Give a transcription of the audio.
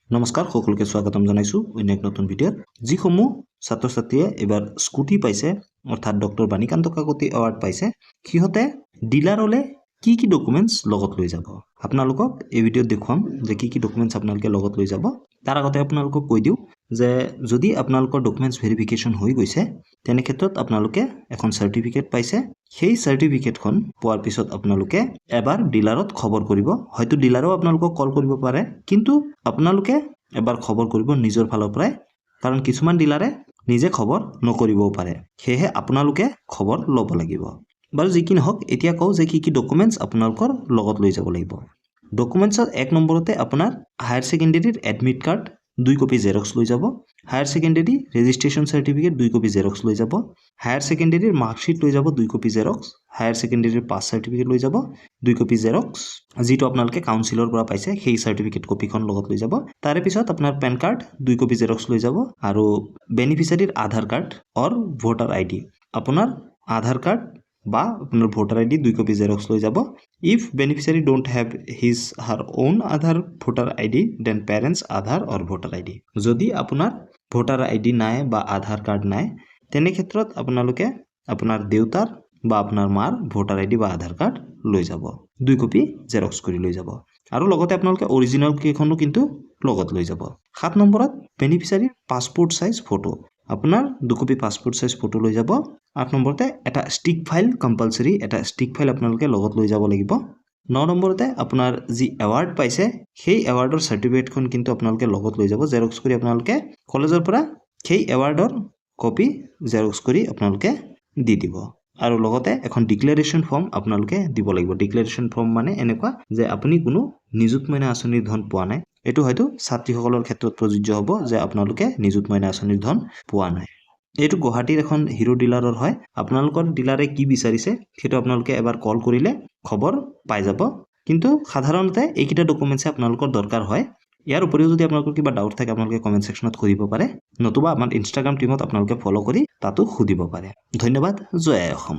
নমস্কাৰ সকলোকে স্বাগতম জনাইছো অন্য এক নতুন ভিডিঅ'ত যিসমূহ ছাত্ৰ-ছাত্ৰীয়ে এবাৰ স্কুটি পাইছে অৰ্থাৎ ডক্টৰ বাণীকান্ত কাকতি এৱাৰ্ড পাইছে সিহঁতে ডিলাৰলে কি কি ডকুমেন্টস লগত লৈ যাব আপোনালোকক এই ভিডিঅ'ত দেখুৱাম যে কি কি ডকুমেন্টস আপোনালোকে লগত লৈ যাব তাৰ আগতে আপোনালোকক কৈ দিও যে যদি আপোনালোকৰ ডকুমেন্টস ভেৰিফিকেশন হৈ গৈছে তেনে ক্ষেত্ৰত আপোনালোকে এখন সাৰ্টিফিকেট পাইছে সেই সাৰ্টিফিকেটখন পোৱাৰ পিছত আপোনালোকে এবাৰ ডিলাৰত খবৰ কৰিব হয়তো ডিলাৰও আপোনালোকক কল কৰিব পাৰে কিন্তু আপোনালোকে এবাৰ খবৰ কৰিব নিজৰ ফালৰ পৰাই কাৰণ কিছুমান ডিলাৰে নিজে খবৰ নকৰিবও পাৰে সেয়ে আপোনালোকে খবৰ ল'ব লাগিব বাৰু যি কি নহওক এতিয়া কও যে কি ডকুমেন্টস আপোনালোকৰ লগত লৈ যাব লাগিব ডকুমেন্টসৰ এক নম্বৰতে আপোনাৰ হায়াৰ সেকেন্ডাৰীৰ এডমিট কাৰ্ড 2 কপি জেৰক্স লৈ যাব higher secondary registration certificate 2 copy xerox লৈ যাব হায়াৰ সেকেন্ডাৰীৰ মাৰ্কশিট লৈ যাব 2 কপি জেৰক্স হায়াৰ সেকেন্ডাৰীৰ পাছ সাৰ্টিফিকেট লৈ যাব 2 কপি জেৰক্স যেটো আপোনালোকে কাউন্সিলৰ পৰা পাইছে সেই সাৰ্টিফিকেট কপিখন লগত লৈ যাব তাৰে পিছত আপোনাৰ পেন কাৰ্ড 2 কপি জেৰক্স লৈ যাব আৰু বেনিফিচিয়াৰীৰ আধাৰ কাৰ্ড অৰ ভোটাৰ আইডি আপোনাৰ আধাৰ কাৰ্ড বা আপোনাৰ ভোটাৰ আইডি 2 কপি জেৰক্স লৈ যাব if beneficiary don't have his her own Aadhaar voter ID then parents Aadhaar or voter ID যদি আপোনাৰ ভোটাৰ আইডি নাই বা আধাৰ কাৰ্ড নাই তেনে ক্ষেত্ৰত আপোনালোকে আপোনাৰ দেউতাৰ বা আপোনাৰ মাৰ ভোটাৰ আইডি বা আধাৰ কাৰ্ড লৈ যাব 2 কপি জেৰক্স কৰি লৈ যাব আৰু লগতে আপোনালোকে অৰিজিনাল কেখনো কিন্তু লগত লৈ যাব 7 নম্বৰত বেনিফিচিয়াৰীৰ পাসপোৰ্ট সাইজ ফটো আপোনাৰ 2 কপি পাসপোৰ্ট সাইজ ফটো লৈ যাব 8 নম্বৰতে এটা ষ্টিক ফাইল কম্পালসৰি এটা ষ্টিক ফাইল আপোনালোকে লগত লৈ যাব লাগিব 9 নম্বৰতে আপোনাৰ যি এৱাৰ্ড পাইছে সেই এৱাৰ্ডৰ সাৰ্টিফিকেটখন কিন্তু আপোনালোকে লগত লৈ যাব জেৰক্স কৰি আপোনালোকে কলেজৰ পৰা সেই এৱাৰ্ডৰ কপি জেৰক্স কৰি আপোনালোকে দি দিব আৰু লগতে এখন ডিক্লাৰেচন ফৰ্ম আপোনালোকে দিব লাগিব ডিক্লাৰেচন ফৰ্ম মানে এনেকুৱা যে আপুনি কোনো নিযুত মইনা আঁচনিৰ ধন পোৱা নাই এটো হয়তো ছাত্ৰীসকলৰ ক্ষেত্ৰত প্ৰযোজ্য হ'ব যে আপোনালোকে নিযুত মইনা আঁচনিৰ ধন পোৱা নাই এটো গুৱাহাটীৰ এখন হিৰো ডিলাৰৰ হয় আপোনালোকৰ ডিলাৰে কি বিচাৰিছে সেইটো আপোনালোকে এবাৰ কল কৰিলে খবৰ পাই যাব কিন্তু সাধাৰণতে এইকিটা ডকুমেন্টছ আপোনালোকৰ দৰকাৰ হয় ইয়াৰ উপৰিও যদি আপোনালোকৰ কিবা ডাউট থাকে আপোনালোকে কমেন্ট সেকশনত কৰিব পাৰে নতুবা আমাৰ ইনষ্টাগ্ৰাম টিমত আপোনালোকে ফলো কৰি তাতো খুদিব পাৰে ধন্যবাদ জয় অসম